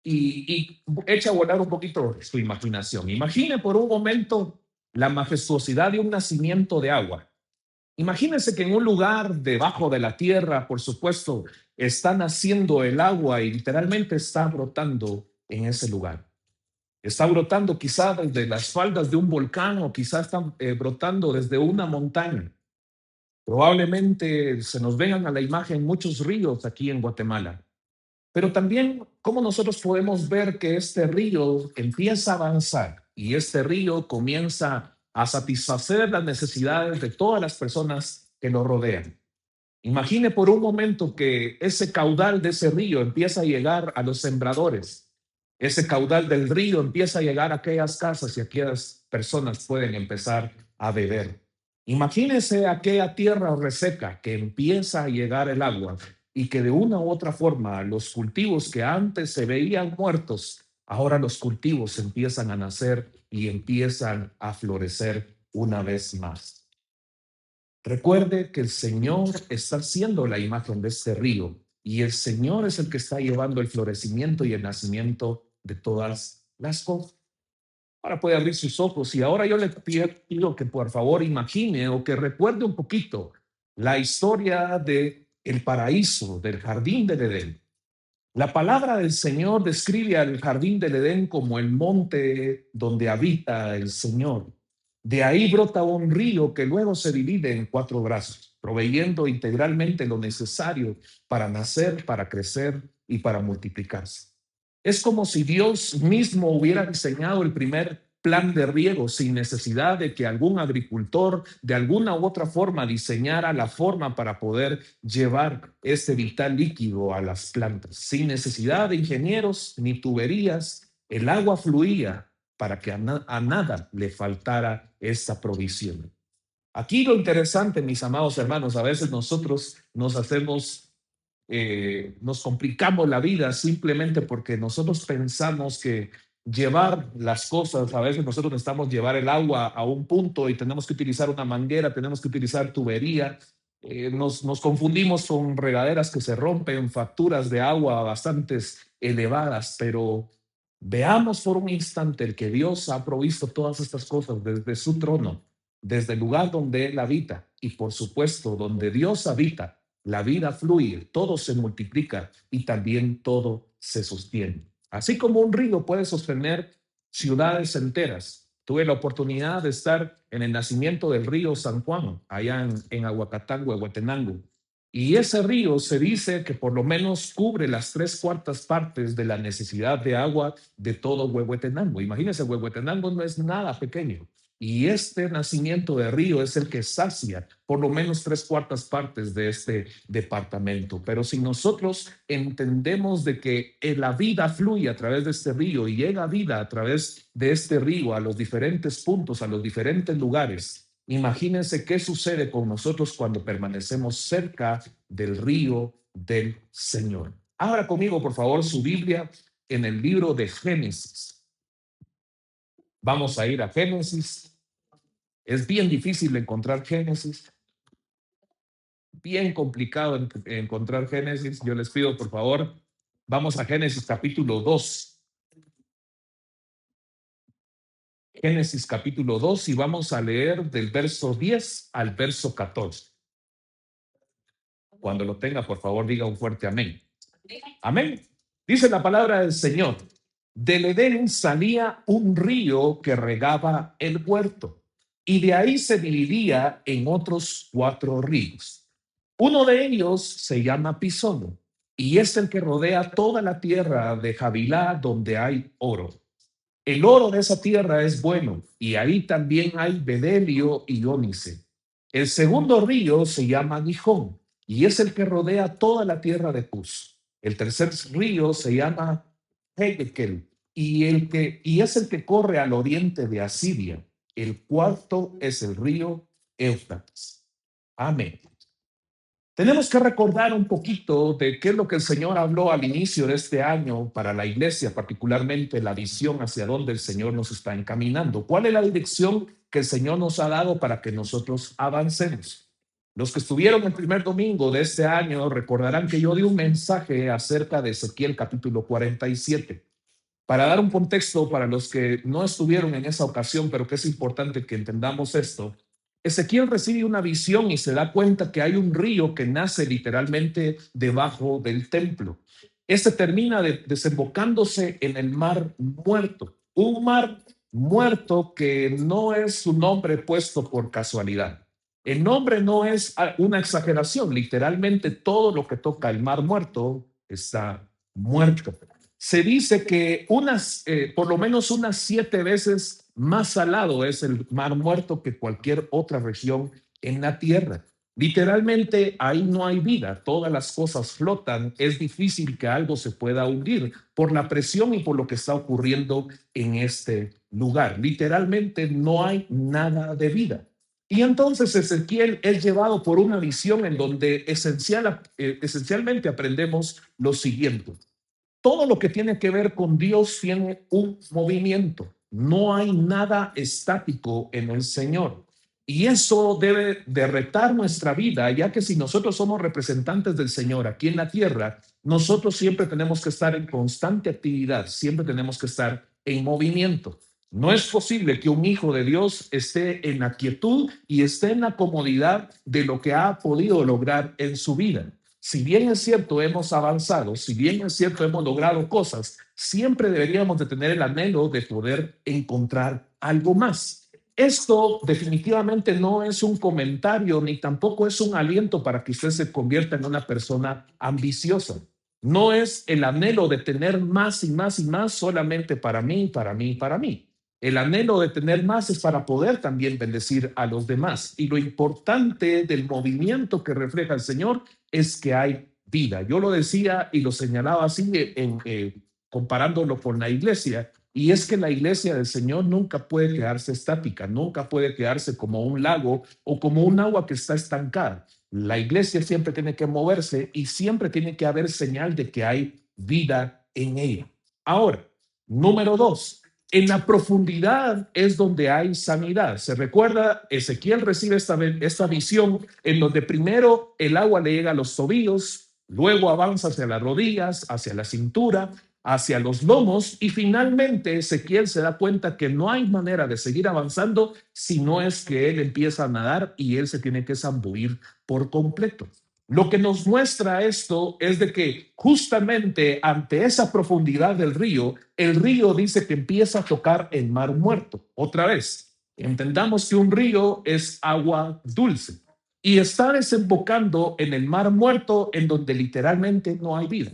y echa a volar un poquito su imaginación. Imagine por un momento la majestuosidad de un nacimiento de agua. Imagínense que en un lugar debajo de la tierra, por supuesto, está naciendo el agua y literalmente está brotando en ese lugar. Está brotando quizá desde las faldas de un volcán o quizá está brotando desde una montaña. Probablemente se nos vengan a la imagen muchos ríos aquí en Guatemala, pero también cómo nosotros podemos ver que este río empieza a avanzar y este río comienza a satisfacer las necesidades de todas las personas que lo rodean. Imagine por un momento que ese caudal de ese río empieza a llegar a los sembradores. Ese caudal del río empieza a llegar a aquellas casas y aquellas personas pueden empezar a beber. Imagínese aquella tierra reseca que empieza a llegar el agua y que de una u otra forma los cultivos que antes se veían muertos, ahora los cultivos empiezan a nacer y empiezan a florecer una vez más. Recuerde que el Señor está siendo la imagen de este río y el Señor es el que está llevando el florecimiento y el nacimiento de todas las cosas. Ahora puede abrir sus ojos y ahora yo le pido que por favor imagine o que recuerde un poquito la historia de el paraíso, del jardín del Edén. La palabra del Señor describe al jardín del Edén como el monte donde habita el Señor. De ahí brota un río que luego se divide en cuatro brazos, proveyendo integralmente lo necesario para nacer, para crecer y para multiplicarse. Es como si Dios mismo hubiera diseñado el primer plan de riego sin necesidad de que algún agricultor de alguna u otra forma diseñara la forma para poder llevar este vital líquido a las plantas. Sin necesidad de ingenieros ni tuberías, el agua fluía para que a nada le faltara esta provisión. Aquí lo interesante, mis amados hermanos, a veces nosotros nos complicamos la vida simplemente porque nosotros pensamos que llevar las cosas, a veces nosotros necesitamos llevar el agua a un punto y tenemos que utilizar una manguera, tenemos que utilizar tubería. Nos confundimos con regaderas que se rompen, facturas de agua bastante elevadas, pero veamos por un instante el que Dios ha provisto todas estas cosas desde su trono, desde el lugar donde Él habita y por supuesto donde Dios habita. La vida fluye, todo se multiplica y también todo se sostiene. Así como un río puede sostener ciudades enteras. Tuve la oportunidad de estar en el nacimiento del río San Juan, allá en Aguacatango, Huehuetenango. Y ese río se dice que por lo menos cubre las tres cuartas partes de la necesidad de agua de todo Huehuetenango. Imagínense, Huehuetenango no es nada pequeño. Y este nacimiento de río es el que sacia por lo menos tres cuartas partes de este departamento. Pero si nosotros entendemos de que la vida fluye a través de este río y llega vida a través de este río a los diferentes puntos, a los diferentes lugares, imagínense qué sucede con nosotros cuando permanecemos cerca del río del Señor. Abra conmigo, por favor, su Biblia en el libro de Génesis. Vamos a ir a Génesis. Es bien difícil encontrar Génesis, bien complicado encontrar Génesis. Yo les pido, por favor, vamos a Génesis capítulo 2. Génesis capítulo 2 y vamos a leer del verso 10 al verso 14. Cuando lo tenga, por favor, diga un fuerte amén. Amén. Dice la palabra del Señor. Del Edén salía un río que regaba el huerto y de ahí se dividía en otros cuatro ríos. Uno de ellos se llama Pisón y es el que rodea toda la tierra de Javilá donde hay oro. El oro de esa tierra es bueno y ahí también hay bedelio y ónice. El segundo río se llama Gijón y es el que rodea toda la tierra de Cus. El tercer río se llama Hegekel y es el que corre al oriente de Asiria. El cuarto es el río Éufrates. Amén. Tenemos que recordar un poquito de qué es lo que el Señor habló al inicio de este año para la iglesia, particularmente la visión hacia dónde el Señor nos está encaminando. ¿Cuál es la dirección que el Señor nos ha dado para que nosotros avancemos? Los que estuvieron el primer domingo de este año recordarán que yo di un mensaje acerca de Ezequiel capítulo 47. Para dar un contexto para los que no estuvieron en esa ocasión, pero que es importante que entendamos esto, Ezequiel recibe una visión y se da cuenta que hay un río que nace literalmente debajo del templo. Este termina desembocándose en el mar muerto, un mar muerto que no es su nombre puesto por casualidad. El nombre no es una exageración, literalmente todo lo que toca el mar muerto está muerto. Se dice que por lo menos unas 7 veces más salado es el mar muerto que cualquier otra región en la tierra. Literalmente ahí no hay vida, todas las cosas flotan, es difícil que algo se pueda hundir por la presión y por lo que está ocurriendo en este lugar. Literalmente no hay nada de vida. Y entonces Ezequiel es llevado por una visión en donde esencialmente aprendemos lo siguiente. Todo lo que tiene que ver con Dios tiene un movimiento. No hay nada estático en el Señor. Y eso debe de retar nuestra vida, ya que si nosotros somos representantes del Señor aquí en la tierra, nosotros siempre tenemos que estar en constante actividad, siempre tenemos que estar en movimiento. No es posible que un hijo de Dios esté en la quietud y esté en la comodidad de lo que ha podido lograr en su vida. Si bien es cierto, hemos avanzado, si bien es cierto, hemos logrado cosas, siempre deberíamos de tener el anhelo de poder encontrar algo más. Esto definitivamente no es un comentario ni tampoco es un aliento para que usted se convierta en una persona ambiciosa. No es el anhelo de tener más y más y más solamente para mí, para mí, para mí. El anhelo de tener más es para poder también bendecir a los demás. Y lo importante del movimiento que refleja el Señor es que hay vida. Yo lo decía y lo señalaba así comparándolo con la iglesia, y es que la iglesia del Señor nunca puede quedarse estática, nunca puede quedarse como un lago o como un agua que está estancada. La iglesia siempre tiene que moverse y siempre tiene que haber señal de que hay vida en ella. Ahora, número dos, en la profundidad es donde hay sanidad. Se recuerda, Ezequiel recibe esta visión en donde primero el agua le llega a los tobillos, luego avanza hacia las rodillas, hacia la cintura, hacia los lomos y finalmente Ezequiel se da cuenta que no hay manera de seguir avanzando si no es que él empieza a nadar y él se tiene que zambullir por completo. Lo que nos muestra esto es de que justamente ante esa profundidad del río, el río dice que empieza a tocar el mar muerto. Otra vez, entendamos que un río es agua dulce y está desembocando en el mar muerto en donde literalmente no hay vida.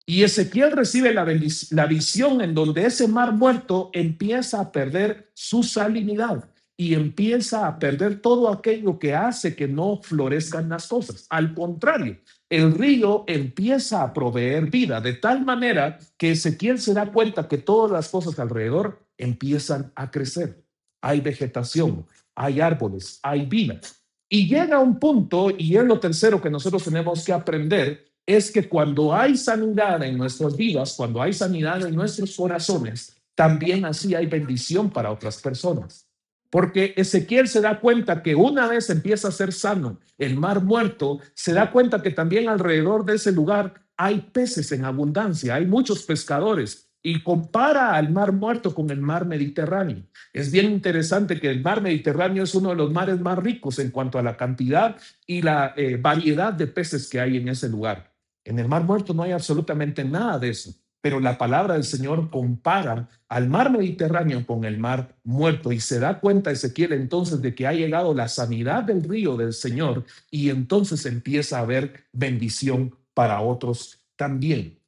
Y Ezequiel recibe la visión en donde ese mar muerto empieza a perder su salinidad y empieza a perder todo aquello que hace que no florezcan las cosas. Al contrario, el río empieza a proveer vida de tal manera que Ezequiel se da cuenta que todas las cosas alrededor empiezan a crecer. Hay vegetación, hay árboles, hay vida. Y llega un punto, y es lo tercero que nosotros tenemos que aprender, es que cuando hay sanidad en nuestras vidas, cuando hay sanidad en nuestros corazones, también así hay bendición para otras personas. Porque Ezequiel se da cuenta que una vez empieza a ser sano el mar muerto, se da cuenta que también alrededor de ese lugar hay peces en abundancia, hay muchos pescadores y compara al mar muerto con el mar Mediterráneo. Es bien interesante que el mar Mediterráneo es uno de los mares más ricos en cuanto a la cantidad y la variedad de peces que hay en ese lugar. En el mar muerto no hay absolutamente nada de eso, pero la palabra del Señor compara al mar Mediterráneo con el mar muerto y se da cuenta Ezequiel entonces de que ha llegado la sanidad del río del Señor y entonces empieza a haber bendición para otros también.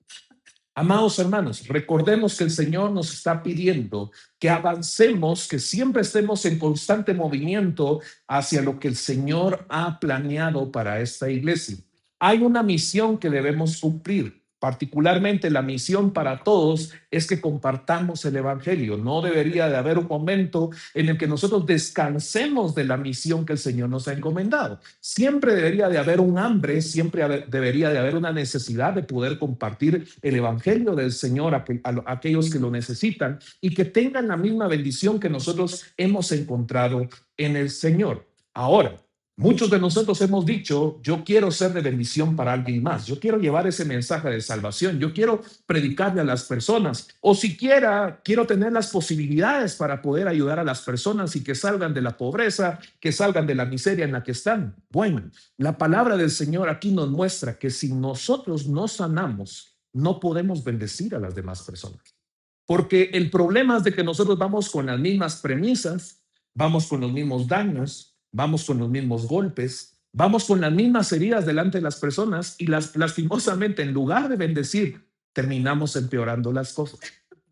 Amados hermanos, recordemos que el Señor nos está pidiendo que avancemos, que siempre estemos en constante movimiento hacia lo que el Señor ha planeado para esta iglesia. Hay una misión que debemos cumplir. Particularmente la misión para todos es que compartamos el Evangelio. No debería de haber un momento en el que nosotros descansemos de la misión que el Señor nos ha encomendado. Siempre debería de haber un hambre, debería de haber una necesidad de poder compartir el Evangelio del Señor a aquellos que lo necesitan y que tengan la misma bendición que nosotros hemos encontrado en el Señor. Ahora, Muchos de nosotros hemos dicho, yo quiero ser de bendición para alguien más, yo quiero llevar ese mensaje de salvación, yo quiero predicarle a las personas, o siquiera quiero tener las posibilidades para poder ayudar a las personas y que salgan de la pobreza, que salgan de la miseria en la que están. Bueno, la palabra del Señor aquí nos muestra que si nosotros no sanamos, no podemos bendecir a las demás personas. Porque el problema es de que nosotros vamos con las mismas premisas, vamos con los mismos daños, vamos con los mismos golpes, vamos con las mismas heridas delante de las personas y lastimosamente en lugar de bendecir, terminamos empeorando las cosas.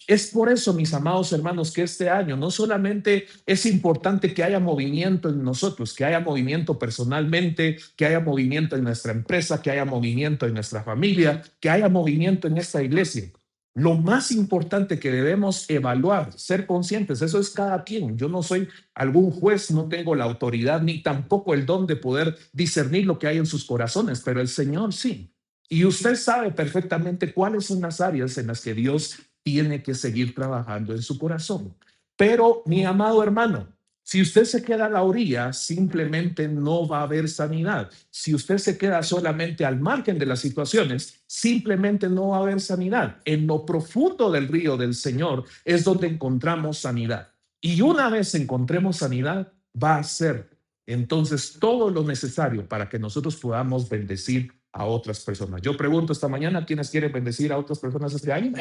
Es por eso, mis amados hermanos, que este año no solamente es importante que haya movimiento en nosotros, que haya movimiento personalmente, que haya movimiento en nuestra empresa, que haya movimiento en nuestra familia, que haya movimiento en esta iglesia. Lo más importante que debemos evaluar, ser conscientes, eso es cada quien. Yo no soy algún juez, no tengo la autoridad ni tampoco el don de poder discernir lo que hay en sus corazones, pero el Señor sí. Y usted sabe perfectamente cuáles son las áreas en las que Dios tiene que seguir trabajando en su corazón. Pero, mi amado hermano, si usted se queda a la orilla, simplemente no va a haber sanidad. Si usted se queda solamente al margen de las situaciones, simplemente no va a haber sanidad. En lo profundo del río del Señor es donde encontramos sanidad. Y una vez encontremos sanidad, va a ser entonces todo lo necesario para que nosotros podamos bendecir a otras personas. Yo pregunto esta mañana, ¿quiénes quieren bendecir a otras personas este año?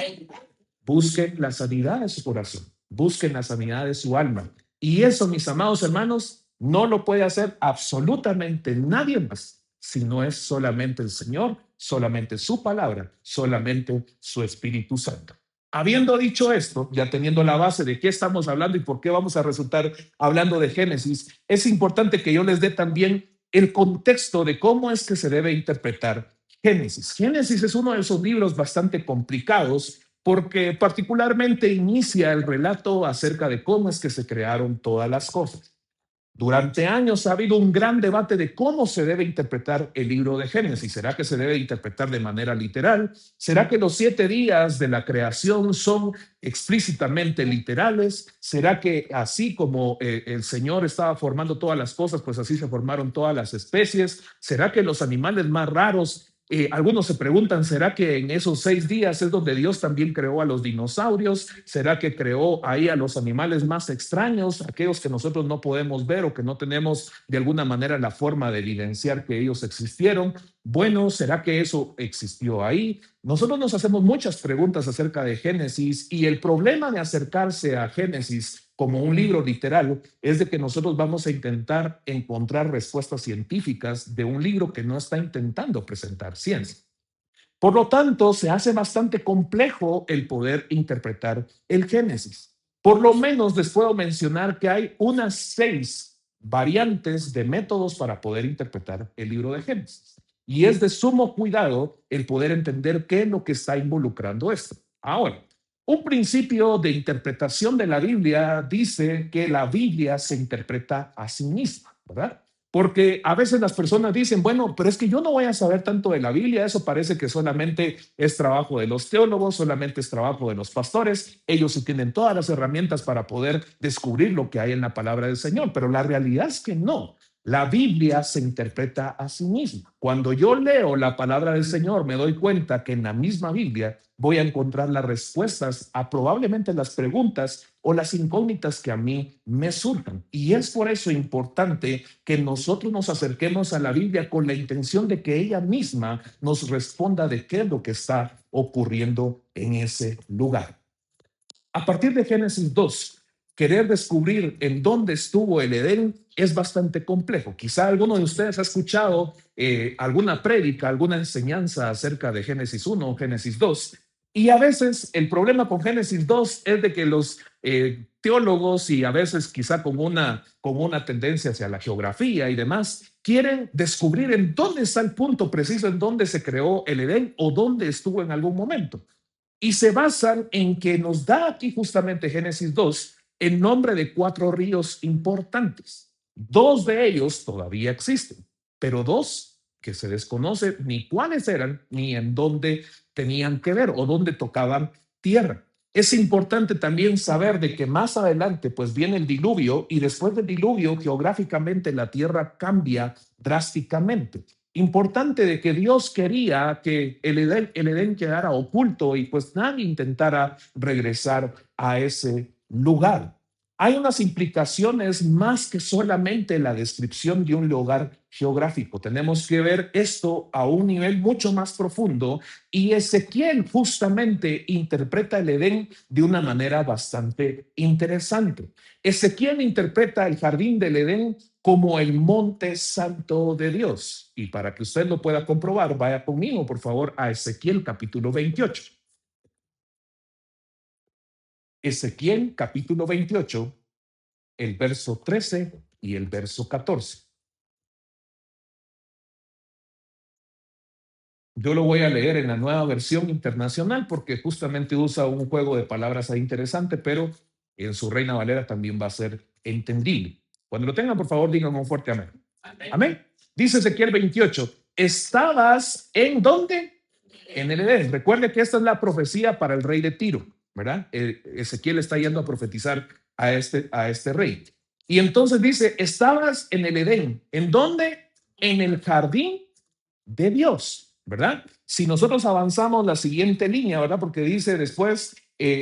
Busquen la sanidad de su corazón, busquen la sanidad de su alma. Y eso, mis amados hermanos, no lo puede hacer absolutamente nadie más, si no es solamente el Señor, solamente su palabra, solamente su Espíritu Santo. Habiendo dicho esto, ya teniendo la base de qué estamos hablando y por qué vamos a resultar hablando de Génesis, es importante que yo les dé también el contexto de cómo es que se debe interpretar Génesis. Génesis es uno de esos libros bastante complicados porque particularmente inicia el relato acerca de cómo es que se crearon todas las cosas. Durante años ha habido un gran debate de cómo se debe interpretar el libro de Génesis. ¿Será que se debe interpretar de manera literal? ¿Será que los 7 días de la creación son explícitamente literales? ¿Será que así como el Señor estaba formando todas las cosas, pues así se formaron todas las especies? ¿Será que los animales más raros, algunos se preguntan, ¿será que en esos 6 días es donde Dios también creó a los dinosaurios? ¿Será que creó ahí a los animales más extraños, aquellos que nosotros no podemos ver o que no tenemos de alguna manera la forma de evidenciar que ellos existieron? Bueno, ¿será que eso existió ahí? Nosotros nos hacemos muchas preguntas acerca de Génesis y el problema de acercarse a Génesis como un libro literal es de que nosotros vamos a intentar encontrar respuestas científicas de un libro que no está intentando presentar ciencia. Por lo tanto, se hace bastante complejo el poder interpretar el Génesis. Por lo menos les puedo mencionar que hay unas 6 variantes de métodos para poder interpretar el libro de Génesis. Y es de sumo cuidado el poder entender qué es lo que está involucrando esto. Ahora, un principio de interpretación de la Biblia dice que la Biblia se interpreta a sí misma, ¿verdad? Porque a veces las personas dicen, bueno, pero es que yo no voy a saber tanto de la Biblia, eso parece que solamente es trabajo de los teólogos, solamente es trabajo de los pastores, ellos sí tienen todas las herramientas para poder descubrir lo que hay en la palabra del Señor, pero la realidad es que no. La Biblia se interpreta a sí misma. Cuando yo leo la palabra del Señor, me doy cuenta que en la misma Biblia voy a encontrar las respuestas a probablemente las preguntas o las incógnitas que a mí me surjan. Y es por eso importante que nosotros nos acerquemos a la Biblia con la intención de que ella misma nos responda de qué es lo que está ocurriendo en ese lugar. A partir de Génesis 2, querer descubrir en dónde estuvo el Edén es bastante complejo. Quizá alguno de ustedes ha escuchado alguna prédica, alguna enseñanza acerca de Génesis 1 o Génesis 2. Y a veces el problema con Génesis 2 es de que los teólogos y a veces quizá con una tendencia hacia la geografía y demás, quieren descubrir en dónde está el punto preciso en dónde se creó el Edén o dónde estuvo en algún momento. Y se basan en que nos da aquí justamente Génesis 2 el nombre de 4 ríos importantes. 2 de ellos todavía existen, pero 2 que se desconoce ni cuáles eran ni en dónde tenían que ver o dónde tocaban tierra. Es importante también saber de que más adelante pues viene el diluvio y después del diluvio geográficamente la tierra cambia drásticamente. Importante de que Dios quería que el Edén quedara oculto y pues nadie intentara regresar a ese lugar. Hay unas implicaciones más que solamente la descripción de un lugar geográfico. Tenemos que ver esto a un nivel mucho más profundo y Ezequiel justamente interpreta el Edén de una manera bastante interesante. Ezequiel interpreta el jardín del Edén como el monte santo de Dios. Y para que usted lo pueda comprobar, vaya conmigo, por favor, a Ezequiel capítulo 28. Ezequiel capítulo 28, el verso 13 y el verso 14. Yo lo voy a leer en la nueva versión internacional porque justamente usa un juego de palabras ahí interesante, pero en su Reina Valera también va a ser entendible. Cuando lo tengan, por favor, digan un fuerte amén. Amén. Dice Ezequiel 28, ¿estabas en dónde? En el Edén. Recuerde que esta es la profecía para el rey de Tiro, ¿verdad? Ezequiel está yendo a profetizar a este rey. Y entonces dice, estabas en el Edén. ¿En dónde? En el jardín de Dios, ¿verdad? Si nosotros avanzamos la siguiente línea, ¿verdad? Porque dice después,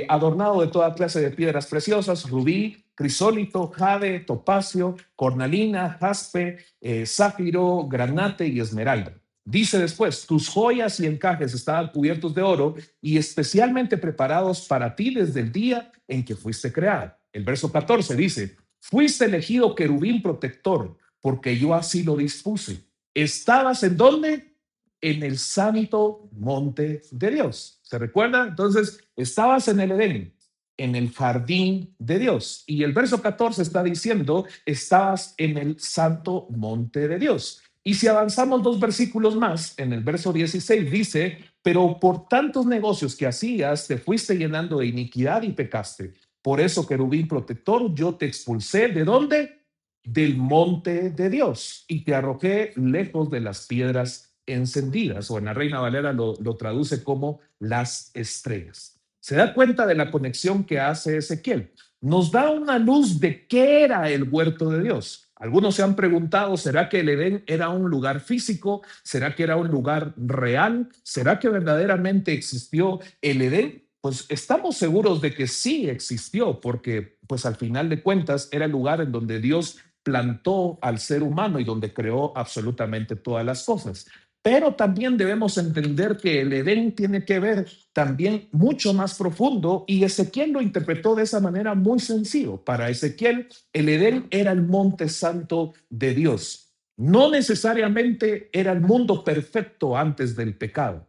adornado de toda clase de piedras preciosas, rubí, crisólito, jade, topacio, cornalina, jaspe, zafiro, granate y esmeralda. Dice después, tus joyas y encajes estaban cubiertos de oro y especialmente preparados para ti desde el día en que fuiste creado. El verso 14 dice, fuiste elegido querubín protector, porque yo así lo dispuse. ¿Estabas en dónde? En el santo monte de Dios. ¿Se recuerda? Entonces, estabas en el Edén, en el jardín de Dios. Y el verso 14 está diciendo, estabas en el santo monte de Dios. Y si avanzamos dos versículos más, en el verso 16 dice, pero por tantos negocios que hacías, te fuiste llenando de iniquidad y pecaste. Por eso, querubín protector, yo te expulsé. ¿De dónde? Del monte de Dios y te arrojé lejos de las piedras encendidas, o en la Reina Valera lo traduce como las estrellas. Se da cuenta de la conexión que hace Ezequiel. Nos da una luz de qué era el huerto de Dios. Algunos se han preguntado, ¿será que el Edén era un lugar físico? ¿Será que era un lugar real? ¿Será que verdaderamente existió el Edén? Pues estamos seguros de que sí existió, porque pues al final de cuentas era el lugar en donde Dios plantó al ser humano y donde creó absolutamente todas las cosas. Pero también debemos entender que el Edén tiene que ver también mucho más profundo y Ezequiel lo interpretó de esa manera muy sencillo. Para Ezequiel, el Edén era el monte santo de Dios. No necesariamente era el mundo perfecto antes del pecado.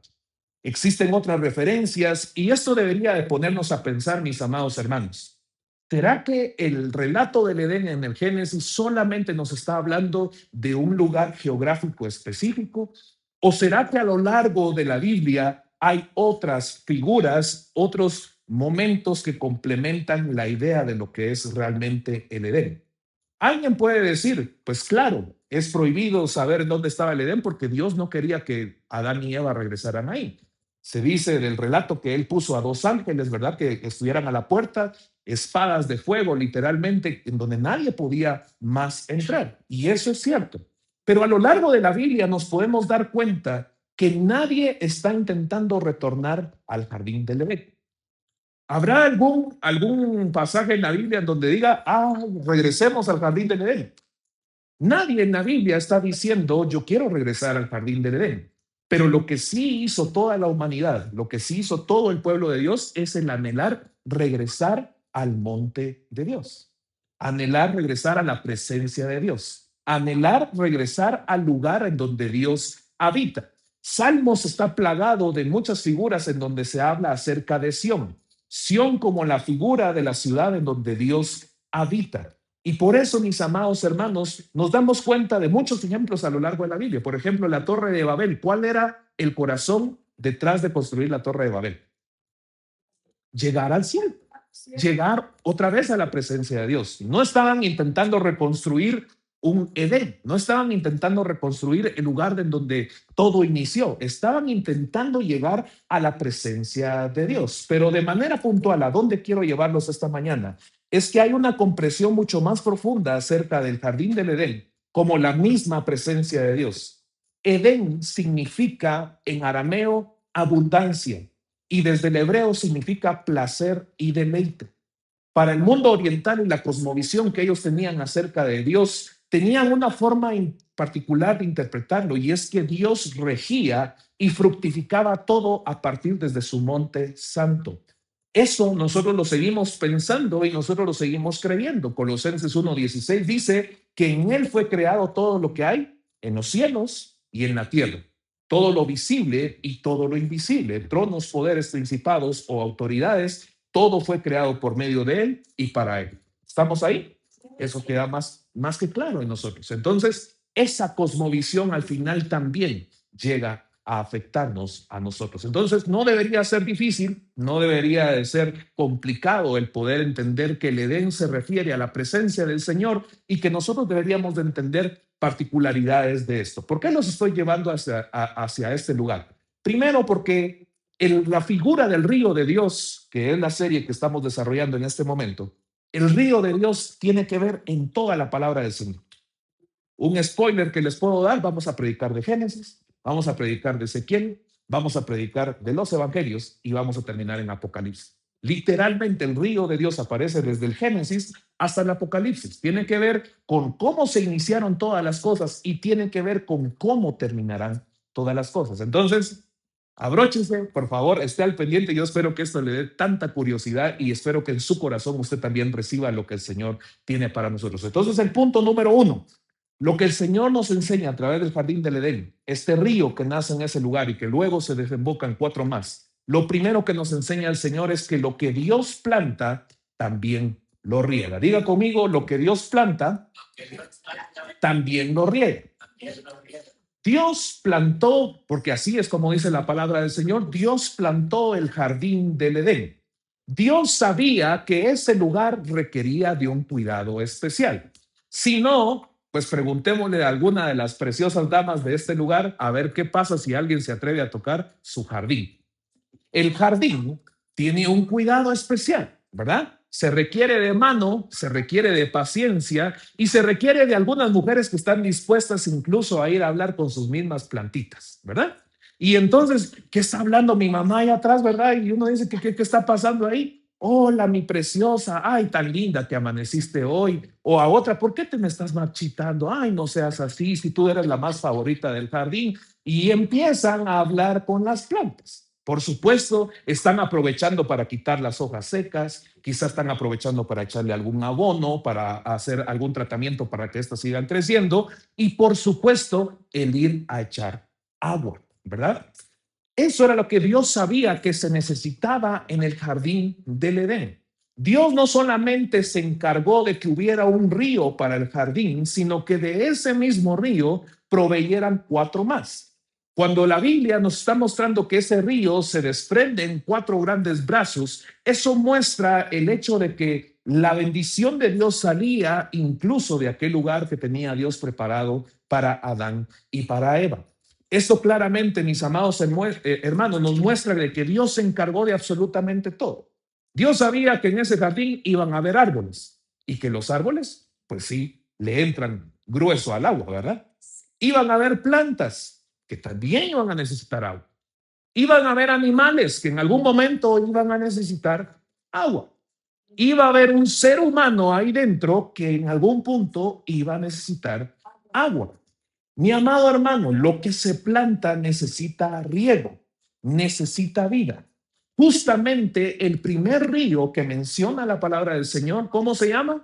Existen otras referencias y esto debería de ponernos a pensar, mis amados hermanos. ¿Será que el relato del Edén en el Génesis solamente nos está hablando de un lugar geográfico específico? ¿O será que a lo largo de la Biblia hay otras figuras, otros momentos que complementan la idea de lo que es realmente el Edén? Alguien puede decir, pues claro, es prohibido saber dónde estaba el Edén porque Dios no quería que Adán y Eva regresaran ahí. Se dice del relato que él puso a dos ángeles, ¿verdad? Que estuvieran a la puerta, espadas de fuego, literalmente, en donde nadie podía más entrar. Y eso es cierto. Pero a lo largo de la Biblia nos podemos dar cuenta que nadie está intentando retornar al jardín del Edén. ¿Habrá algún pasaje en la Biblia en donde diga, regresemos al jardín del Edén? Nadie en la Biblia está diciendo, yo quiero regresar al jardín del Edén. Pero lo que sí hizo toda la humanidad, lo que sí hizo todo el pueblo de Dios es el anhelar regresar al monte de Dios. Anhelar regresar a la presencia de Dios. Anhelar regresar al lugar en donde Dios habita. Salmos está plagado de muchas figuras en donde se habla acerca de Sión. Sión como la figura de la ciudad en donde Dios habita. Y por eso, mis amados hermanos, nos damos cuenta de muchos ejemplos a lo largo de la Biblia. Por ejemplo, la Torre de Babel. ¿Cuál era el corazón detrás de construir la Torre de Babel? Llegar al cielo, llegar otra vez a la presencia de Dios. No estaban intentando reconstruir un Edén, no estaban intentando reconstruir el lugar en donde todo inició, estaban intentando llegar a la presencia de Dios. Pero de manera puntual, ¿a dónde quiero llevarlos esta mañana? Es que hay una comprensión mucho más profunda acerca del jardín del Edén, como la misma presencia de Dios. Edén significa en arameo abundancia y desde el hebreo significa placer y deleite. Para el mundo oriental y la cosmovisión que ellos tenían acerca de Dios, tenían una forma particular de interpretarlo, y es que Dios regía y fructificaba todo a partir desde su monte santo. Eso nosotros lo seguimos pensando y nosotros lo seguimos creyendo. Colosenses 1:16 dice que en él fue creado todo lo que hay en los cielos y en la tierra, todo lo visible y todo lo invisible, tronos, poderes, principados o autoridades. Todo fue creado por medio de él y para él. ¿Estamos ahí? Eso queda más que claro en nosotros. Entonces, esa cosmovisión al final también llega a afectarnos a nosotros. Entonces, no debería ser difícil, no debería de ser complicado el poder entender que el Edén se refiere a la presencia del Señor y que nosotros deberíamos de entender particularidades de esto. ¿Por qué los estoy llevando hacia este lugar? Primero, porque la figura del río de Dios, que es la serie que estamos desarrollando en este momento, el río de Dios tiene que ver en toda la palabra del Señor. Un spoiler que les puedo dar: vamos a predicar de Génesis, vamos a predicar de Ezequiel, vamos a predicar de los evangelios y vamos a terminar en Apocalipsis. Literalmente el río de Dios aparece desde el Génesis hasta el Apocalipsis. Tiene que ver con cómo se iniciaron todas las cosas y tiene que ver con cómo terminarán todas las cosas. Entonces, abróchese, por favor, esté al pendiente. Yo espero que esto le dé tanta curiosidad y espero que en su corazón usted también reciba lo que el Señor tiene para nosotros. Entonces, el punto número uno: lo que el Señor nos enseña a través del jardín del Edén, este río que nace en ese lugar y que luego se desemboca en cuatro más. Lo primero que nos enseña el Señor es que lo que Dios planta, también lo riega. Diga conmigo: lo que Dios planta, también lo riega. Dios plantó, porque así es como dice la palabra del Señor, Dios plantó el jardín del Edén. Dios sabía que ese lugar requería de un cuidado especial. Si no, pues preguntémosle a alguna de las preciosas damas de este lugar a ver qué pasa si alguien se atreve a tocar su jardín. El jardín tiene un cuidado especial, ¿verdad? Se requiere de mano, se requiere de paciencia y se requiere de algunas mujeres que están dispuestas incluso a ir a hablar con sus mismas plantitas, ¿verdad? Y entonces, ¿qué está hablando mi mamá ahí atrás, verdad? Y uno dice, ¿qué está pasando ahí? Hola, mi preciosa, ay, tan linda que amaneciste hoy. O a otra, ¿por qué te me estás marchitando? Ay, no seas así, si tú eres la más favorita del jardín. Y empiezan a hablar con las plantas. Por supuesto, están aprovechando para quitar las hojas secas, quizás están aprovechando para echarle algún abono, para hacer algún tratamiento para que éstas sigan creciendo y por supuesto el ir a echar agua, ¿verdad? Eso era lo que Dios sabía que se necesitaba en el jardín del Edén. Dios no solamente se encargó de que hubiera un río para el jardín, sino que de ese mismo río proveyeran cuatro más. Cuando la Biblia nos está mostrando que ese río se desprende en cuatro grandes brazos, eso muestra el hecho de que la bendición de Dios salía incluso de aquel lugar que tenía Dios preparado para Adán y para Eva. Esto claramente, mis amados hermanos, nos muestra de que Dios se encargó de absolutamente todo. Dios sabía que en ese jardín iban a haber árboles y que los árboles, pues sí, le entran grueso al agua, ¿verdad? Iban a haber plantas que también iban a necesitar agua. Iban a haber animales que en algún momento iban a necesitar agua. Iba a haber un ser humano ahí dentro que en algún punto iba a necesitar agua. Mi amado hermano, lo que se planta necesita riego, necesita vida. Justamente el primer río que menciona la palabra del Señor, ¿cómo se llama?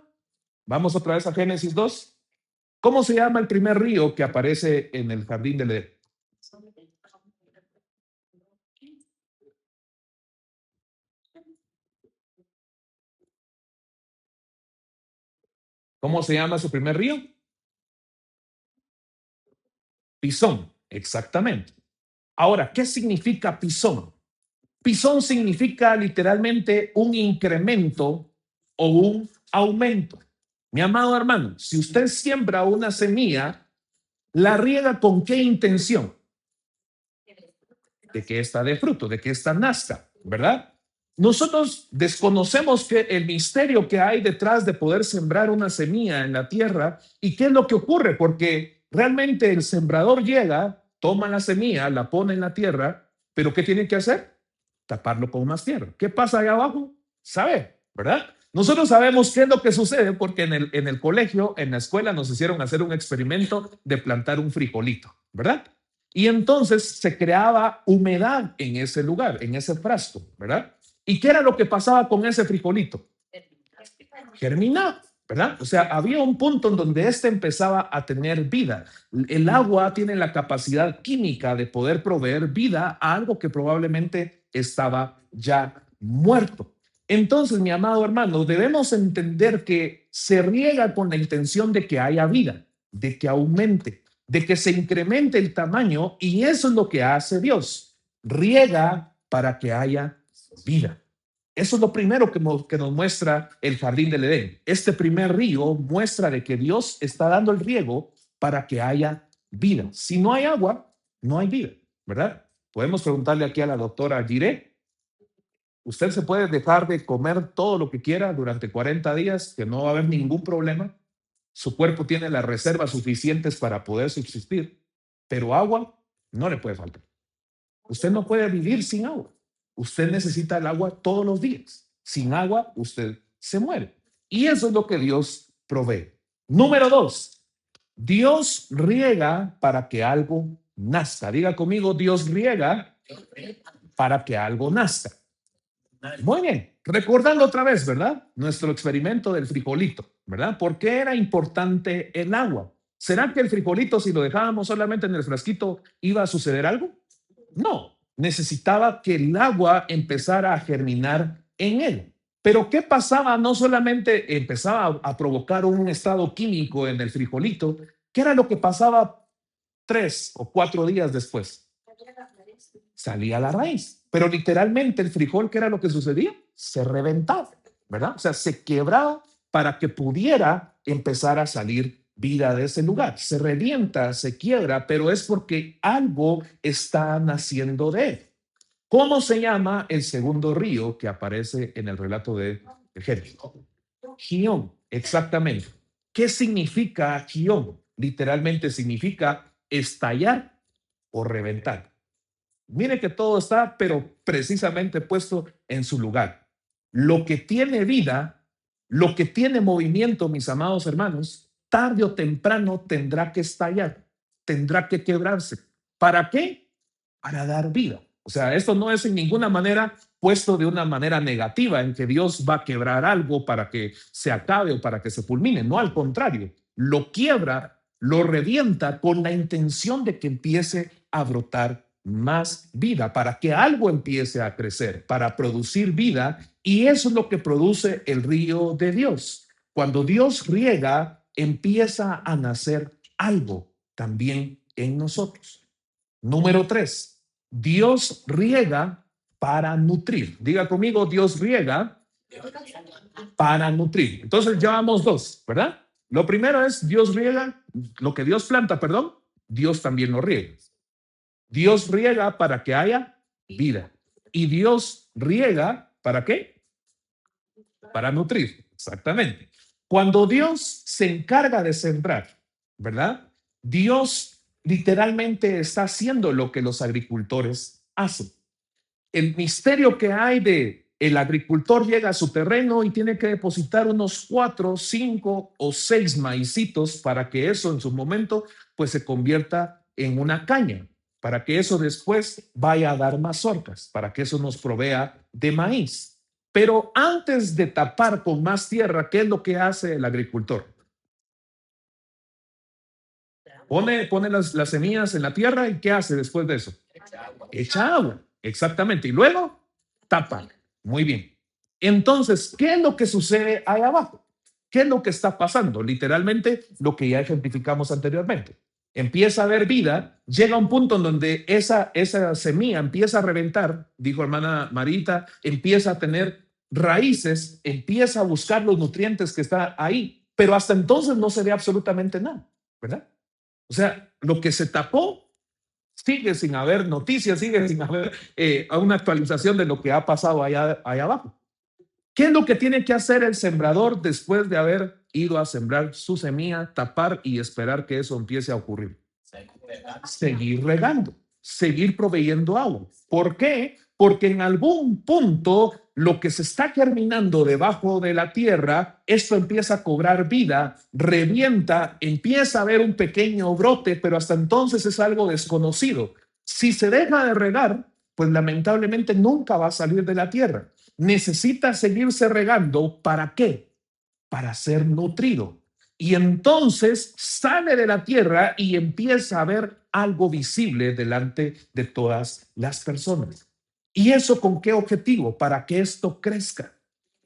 Vamos otra vez a Génesis 2. ¿Cómo se llama el primer río que aparece en el jardín del Edén? ¿Cómo se llama su primer río? Pisón, exactamente. Ahora, ¿qué significa pisón? Pisón significa literalmente un incremento o un aumento. Mi amado hermano, si usted siembra una semilla, ¿la riega con qué intención? De que ésta dé fruto, de que ésta nazca, ¿verdad? Nosotros desconocemos que el misterio que hay detrás de poder sembrar una semilla en la tierra y qué es lo que ocurre, porque realmente el sembrador llega, toma la semilla, la pone en la tierra, pero ¿qué tiene que hacer? Taparlo con más tierra. ¿Qué pasa ahí abajo? Sabe, ¿verdad? Nosotros sabemos qué es lo que sucede porque en el colegio, en la escuela, nos hicieron hacer un experimento de plantar un frijolito, ¿verdad? Y entonces se creaba humedad en ese lugar, en ese frasco, ¿verdad? ¿Y qué era lo que pasaba con ese frijolito? Germinaba, ¿verdad? O sea, había un punto en donde éste empezaba a tener vida. El agua tiene la capacidad química de poder proveer vida a algo que probablemente estaba ya muerto. Entonces, mi amado hermano, debemos entender que se riega con la intención de que haya vida, de que aumente, de que se incremente el tamaño, y eso es lo que hace Dios. Riega para que haya vida. Eso es lo primero que nos muestra el jardín del Edén. Este primer río muestra de que Dios está dando el riego para que haya vida. Si no hay agua, no hay vida, ¿verdad? Podemos preguntarle aquí a la doctora Giré, usted se puede dejar de comer todo lo que quiera durante 40 días, que no va a haber ningún problema. Su cuerpo tiene las reservas suficientes para poder subsistir, pero agua no le puede faltar. Usted no puede vivir sin agua. Usted necesita el agua todos los días. Sin agua, usted se muere. Y eso es lo que Dios provee. Número dos, Dios riega para que algo nazca. Diga conmigo, Dios riega para que algo nazca. Muy bien, recordando otra vez, ¿verdad? Nuestro experimento del frijolito, ¿verdad? ¿Por qué era importante el agua? ¿Será que el frijolito, si lo dejábamos solamente en el frasquito, iba a suceder algo? No, necesitaba que el agua empezara a germinar en él. Pero ¿qué pasaba? No solamente empezaba a provocar un estado químico en el frijolito, ¿qué era lo que pasaba 3 o 4 días después? Salía la raíz. Pero literalmente el frijol, ¿qué era lo que sucedía? Se reventaba, ¿verdad? O sea, se quebraba para que pudiera empezar a salir vida de ese lugar. Se revienta, se quiebra, pero es porque algo está naciendo de él. ¿Cómo se llama el segundo río que aparece en el relato de Génesis? Gión, exactamente. ¿Qué significa Gión? Literalmente significa estallar o reventar. Mire que todo está, pero precisamente puesto en su lugar. Lo que tiene vida, lo que tiene movimiento, mis amados hermanos, tarde o temprano tendrá que estallar, tendrá que quebrarse. ¿Para qué? Para dar vida. O sea, esto no es en ninguna manera puesto de una manera negativa en que Dios va a quebrar algo para que se acabe o para que se fulmine. No, al contrario, lo quiebra, lo revienta con la intención de que empiece a brotar más vida, para que algo empiece a crecer, para producir vida. Y eso es lo que produce el río de Dios. Cuando Dios riega, empieza a nacer algo también en nosotros. Número tres, Dios riega para nutrir. Diga conmigo, Dios riega para nutrir. Entonces ya vamos dos, ¿verdad? Lo primero es Dios riega, lo que Dios planta, perdón, Dios también lo riega. Dios riega para que haya vida. Y Dios riega para qué? Para nutrir, exactamente. Cuando Dios se encarga de sembrar, ¿verdad? Dios literalmente está haciendo lo que los agricultores hacen. El misterio que hay de el agricultor llega a su terreno y tiene que depositar unos 4, 5 o 6 maicitos para que eso en su momento pues se convierta en una caña, para que eso después vaya a dar mazorcas, para que eso nos provea de maíz. Pero antes de tapar con más tierra, ¿qué es lo que hace el agricultor? Pone las semillas en la tierra y ¿qué hace después de eso? Echa agua, exactamente. Y luego tapa. Muy bien. Entonces, ¿qué es lo que sucede ahí abajo? ¿Qué es lo que está pasando? Literalmente lo que ya ejemplificamos anteriormente. Empieza a haber vida, llega un punto en donde esa semilla empieza a reventar, dijo hermana Marita, empieza a tener raíces, empieza a buscar los nutrientes que están ahí pero hasta entonces no se ve absolutamente nada, ¿verdad? O sea, lo que se tapó sigue sin haber noticias, sigue sin haber una actualización de lo que ha pasado allá abajo. ¿Qué es lo que tiene que hacer el sembrador después de haber ido a sembrar su semilla, tapar y esperar que eso empiece a ocurrir? Seguir regando, seguir proveyendo agua. ¿Por qué? Porque en algún punto lo que se está germinando debajo de la tierra, esto empieza a cobrar vida, revienta, empieza a haber un pequeño brote, pero hasta entonces es algo desconocido. Si se deja de regar, pues lamentablemente nunca va a salir de la tierra. Necesita seguirse regando. ¿Para qué? Para ser nutrido. Y entonces sale de la tierra y empieza a ver algo visible delante de todas las personas. ¿Y eso con qué objetivo? Para que esto crezca.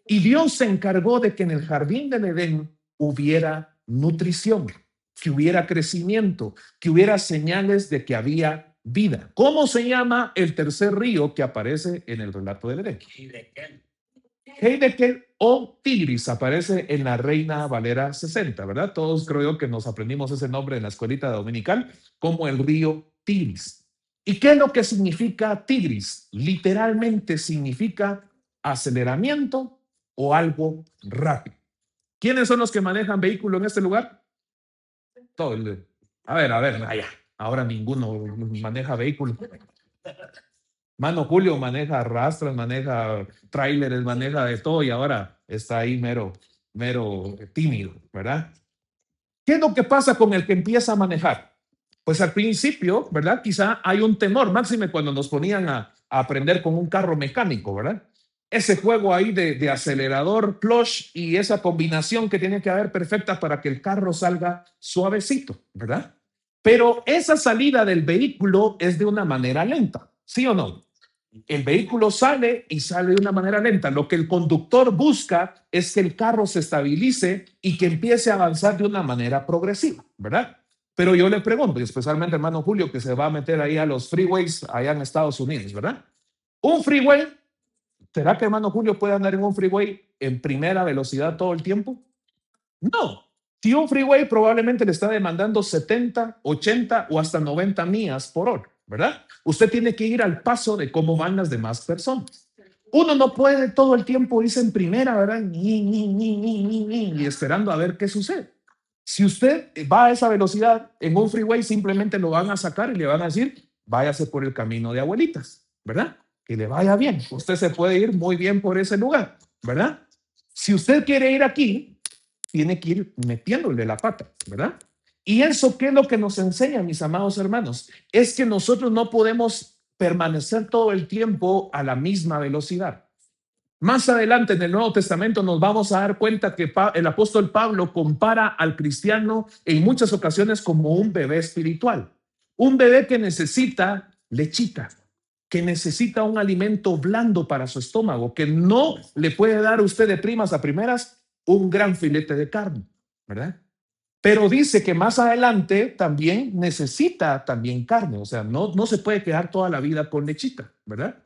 Y Dios se encargó de que en el jardín del Edén hubiera nutrición, que hubiera crecimiento, que hubiera señales de que había vida. ¿Cómo se llama el tercer río que aparece en el relato del Edén? Heidekel o Tigris aparece en la Reina Valera 60, ¿verdad? Todos creo que nos aprendimos ese nombre en la escuelita dominical como el río Tigris. ¿Y qué es lo que significa Tigris? Literalmente significa aceleramiento o algo rápido. ¿Quiénes son los que manejan vehículo en este lugar? Todo el, a ver, allá. Ahora ninguno maneja vehículo. Mano Julio maneja rastras, maneja tráileres, maneja de todo y ahora está ahí mero tímido, ¿verdad? ¿Qué es lo que pasa con el que empieza a manejar? Pues al principio, ¿verdad? Quizá hay un temor, máxime cuando nos ponían a aprender con un carro mecánico, ¿verdad? Ese juego ahí de acelerador, clutch y esa combinación que tiene que haber perfecta para que el carro salga suavecito, ¿verdad? Pero esa salida del vehículo es de una manera lenta, ¿sí o no? El vehículo sale y sale de una manera lenta. Lo que el conductor busca es que el carro se estabilice y que empiece a avanzar de una manera progresiva, ¿verdad? Pero yo le pregunto, y especialmente hermano Julio, que se va a meter ahí a los freeways allá en Estados Unidos, ¿verdad? Un freeway, ¿será que hermano Julio puede andar en un freeway en primera velocidad todo el tiempo? No. Si un freeway probablemente le está demandando 70, 80 o hasta 90 millas por hora, ¿verdad? Usted tiene que ir al paso de cómo van las demás personas. Uno no puede todo el tiempo irse en primera, ¿verdad? Y esperando a ver qué sucede. Si usted va a esa velocidad en un freeway, simplemente lo van a sacar y le van a decir, váyase por el camino de abuelitas, ¿verdad? Que le vaya bien. Usted se puede ir muy bien por ese lugar, ¿verdad? Si usted quiere ir aquí, tiene que ir metiéndole la pata, ¿verdad? Y eso, ¿qué es lo que nos enseña, mis amados hermanos? Es que nosotros no podemos permanecer todo el tiempo a la misma velocidad. Más adelante en el Nuevo Testamento nos vamos a dar cuenta que el apóstol Pablo compara al cristiano en muchas ocasiones como un bebé espiritual, un bebé que necesita lechita, que necesita un alimento blando para su estómago, que no le puede dar a usted de primas a primeras un gran filete de carne, ¿verdad? Pero dice que más adelante también necesita también carne, o sea, no se puede quedar toda la vida con lechita, ¿verdad?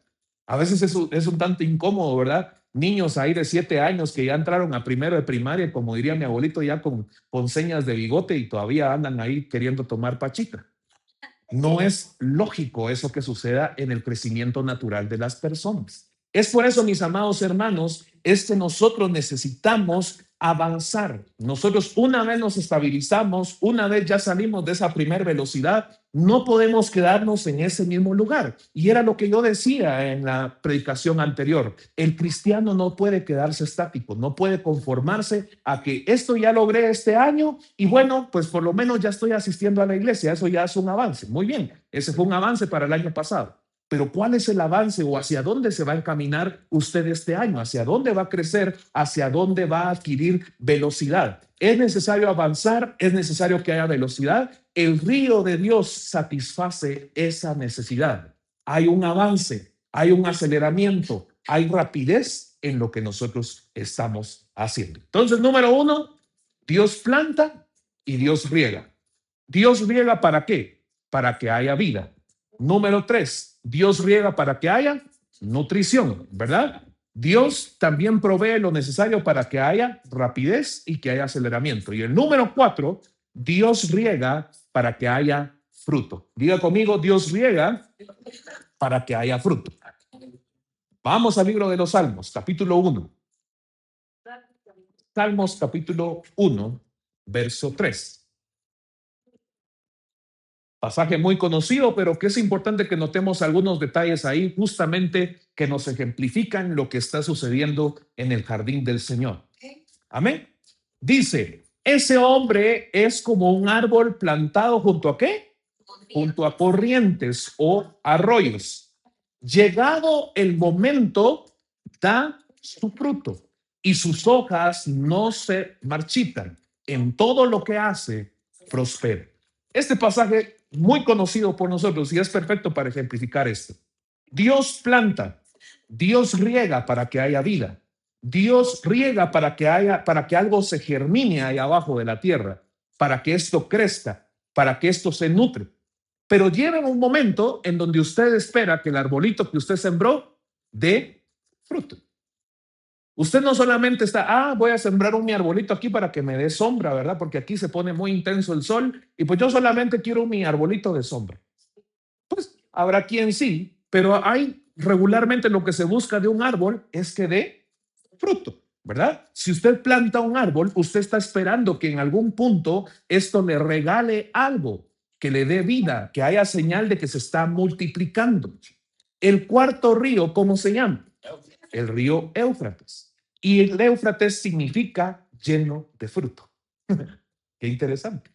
A veces es un tanto incómodo, ¿verdad? Niños ahí de 7 años que ya entraron a primero de primaria, como diría mi abuelito, ya con señas de bigote y todavía andan ahí queriendo tomar pachita. No es lógico eso que suceda en el crecimiento natural de las personas. Es por eso, mis amados hermanos, es que nosotros necesitamos avanzar. Nosotros una vez nos estabilizamos, una vez ya salimos de esa primera velocidad, no podemos quedarnos en ese mismo lugar. Y era lo que yo decía en la predicación anterior. El cristiano no puede quedarse estático, no puede conformarse a que esto ya logré este año y bueno, pues por lo menos ya estoy asistiendo a la iglesia. Eso ya es un avance. Muy bien, ese fue un avance para el año pasado. Pero ¿cuál es el avance o hacia dónde se va a encaminar usted este año? ¿Hacia dónde va a crecer? ¿Hacia dónde va a adquirir velocidad? Es necesario avanzar, es necesario que haya velocidad. El río de Dios satisface esa necesidad. Hay un avance, hay un aceleramiento, hay rapidez en lo que nosotros estamos haciendo. Entonces, número 1, Dios planta y Dios riega. ¿Dios riega para qué? Para que haya vida. Número 3, Dios riega para que haya nutrición, ¿verdad? Dios también provee lo necesario para que haya rapidez y que haya aceleramiento. Y el número 4, Dios riega para que haya fruto. Diga conmigo, Dios riega para que haya fruto. Vamos al libro de los Salmos, capítulo 1. Salmos, capítulo 1, verso 3. Pasaje muy conocido, pero que es importante que notemos algunos detalles ahí justamente que nos ejemplifican lo que está sucediendo en el jardín del Señor. Amén. Dice, ese hombre es como un árbol plantado junto a ¿qué? Junto a corrientes o arroyos. Llegado el momento, da su fruto y sus hojas no se marchitan. En todo lo que hace, prospera. Este pasaje muy conocido por nosotros y es perfecto para ejemplificar esto. Dios planta, Dios riega para que haya vida. Dios riega para que algo se germine ahí abajo de la tierra, para que esto crezca, para que esto se nutre. Pero llega un momento en donde usted espera que el arbolito que usted sembró dé fruto. Usted no solamente está, voy a sembrar mi arbolito aquí para que me dé sombra, ¿verdad? Porque aquí se pone muy intenso el sol y pues yo solamente quiero mi arbolito de sombra. Pues habrá quien sí, pero hay regularmente lo que se busca de un árbol es que dé fruto, ¿verdad? Si usted planta un árbol, usted está esperando que en algún punto esto le regale algo, que le dé vida, que haya señal de que se está multiplicando. El cuarto río, ¿cómo se llama? El río Éufrates. Y el Éufrates significa lleno de fruto. Qué interesante.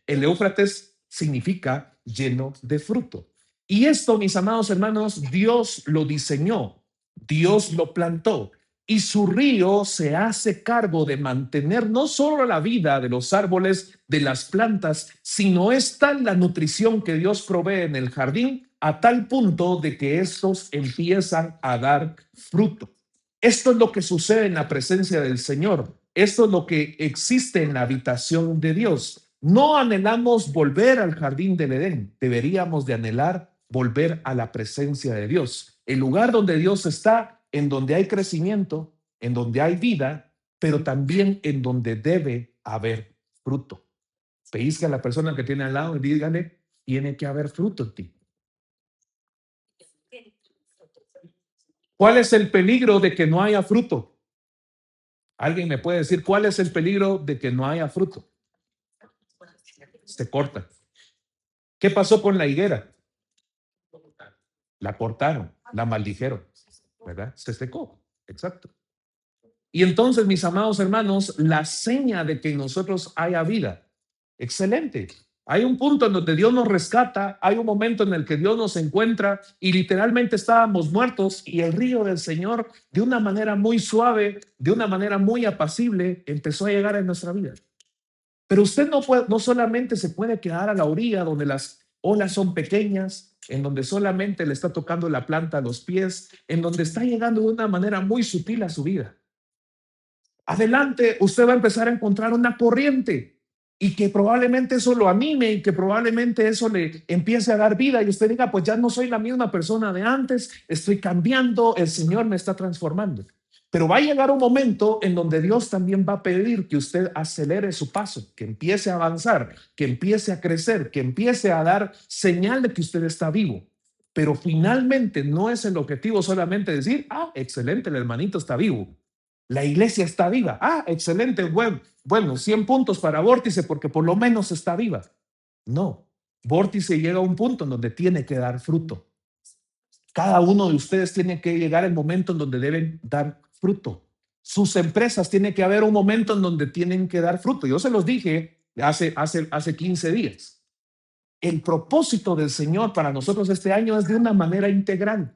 El Éufrates significa lleno de fruto. Y esto, mis amados hermanos, Dios lo diseñó, Dios lo plantó y su río se hace cargo de mantener no solo la vida de los árboles, de las plantas, sino es tal la nutrición que Dios provee en el jardín a tal punto de que estos empiezan a dar fruto. Esto es lo que sucede en la presencia del Señor. Esto es lo que existe en la habitación de Dios. No anhelamos volver al jardín del Edén, deberíamos de anhelar volver a la presencia de Dios, el lugar donde Dios está, en donde hay crecimiento, en donde hay vida, pero también en donde debe haber fruto. Pellizca a la persona que tiene al lado y dígale, tiene que haber fruto en ti. ¿Cuál es el peligro de que no haya fruto? ¿Alguien me puede decir cuál es el peligro de que no haya fruto? Se corta. ¿Qué pasó con la higuera? La cortaron, la maldijeron, ¿verdad? Se secó, exacto. Y entonces, mis amados hermanos, la seña de que en nosotros haya vida, excelente. Hay un punto en donde Dios nos rescata, hay un momento en el que Dios nos encuentra y literalmente estábamos muertos y el río del Señor, de una manera muy suave, de una manera muy apacible, empezó a llegar a nuestra vida. Pero usted no solamente se puede quedar a la orilla donde las olas son pequeñas, en donde solamente le está tocando la planta a los pies, en donde está llegando de una manera muy sutil a su vida. Adelante, usted va a empezar a encontrar una corriente y que probablemente eso lo anime y que probablemente eso le empiece a dar vida y usted diga, pues ya no soy la misma persona de antes, estoy cambiando, el Señor me está transformando. Pero va a llegar un momento en donde Dios también va a pedir que usted acelere su paso, que empiece a avanzar, que empiece a crecer, que empiece a dar señal de que usted está vivo. Pero finalmente no es el objetivo solamente decir, excelente, el hermanito está vivo. La iglesia está viva. Excelente. Bueno, 100 puntos para Vórtice porque por lo menos está viva. No, Vórtice llega a un punto en donde tiene que dar fruto. Cada uno de ustedes tiene que llegar el momento en donde deben dar fruto. Sus empresas tienen que haber un momento en donde tienen que dar fruto. Yo se los dije hace 15 días. El propósito del Señor para nosotros este año es de una manera integral.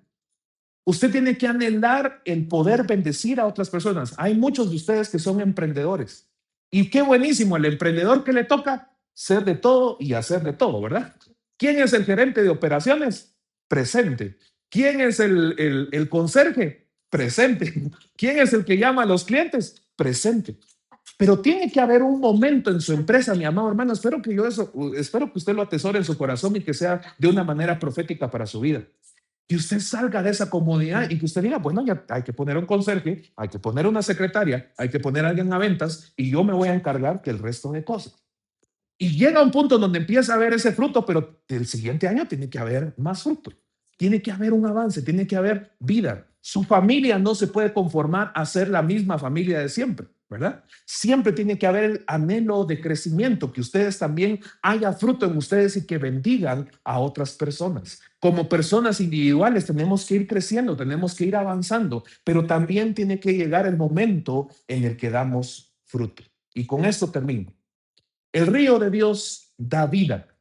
Usted tiene que anhelar el poder bendecir a otras personas. Hay muchos de ustedes que son emprendedores. Y qué buenísimo el emprendedor que le toca ser de todo y hacer de todo, ¿verdad? ¿Quién es el gerente de operaciones? Presente. ¿Quién es el conserje? Presente. ¿Quién es el que llama a los clientes? Presente. Pero tiene que haber un momento en su empresa, mi amado hermano. Espero que usted lo atesore en su corazón y que sea de una manera profética para su vida. que usted salga de esa comodidad y que usted diga, bueno, ya hay que poner un conserje, hay que poner una secretaria, hay que poner a alguien a ventas y yo me voy a encargar que el resto de cosas. Y llega un punto donde empieza a haber ese fruto, pero el siguiente año tiene que haber más fruto. Tiene que haber un avance, tiene que haber vida. Su familia no se puede conformar a ser la misma familia de siempre, ¿verdad? Siempre tiene que haber el anhelo de crecimiento, que ustedes también haya fruto en ustedes y que bendigan a otras personas. Como personas individuales tenemos que ir creciendo, tenemos que ir avanzando, pero también tiene que llegar el momento en el que damos fruto. Y con esto termino. El río de Dios da vida,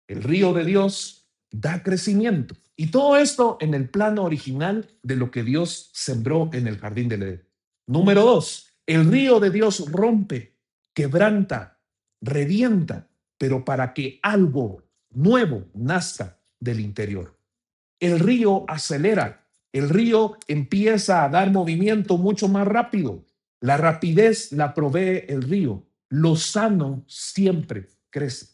el río de Dios da crecimiento. Y todo esto en el plano original de lo que Dios sembró en el jardín del Edén. Número dos, el río de Dios rompe, quebranta, revienta, pero para que algo nuevo nazca del interior. El río acelera, el río empieza a dar movimiento mucho más rápido. La rapidez la provee el río. Lo sano siempre crece.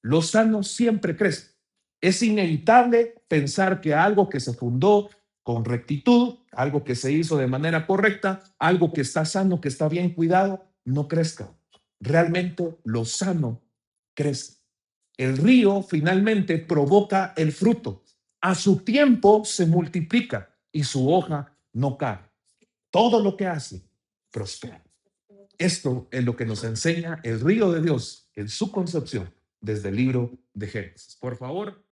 Lo sano siempre crece. Es inevitable pensar que algo que se fundó con rectitud, algo que se hizo de manera correcta, algo que está sano, que está bien cuidado, no crezca. Realmente lo sano crece. El río finalmente provoca el fruto. A su tiempo se multiplica y su hoja no cae. Todo lo que hace prospera. Esto es lo que nos enseña el río de Dios en su concepción desde el libro de Génesis. Por favor.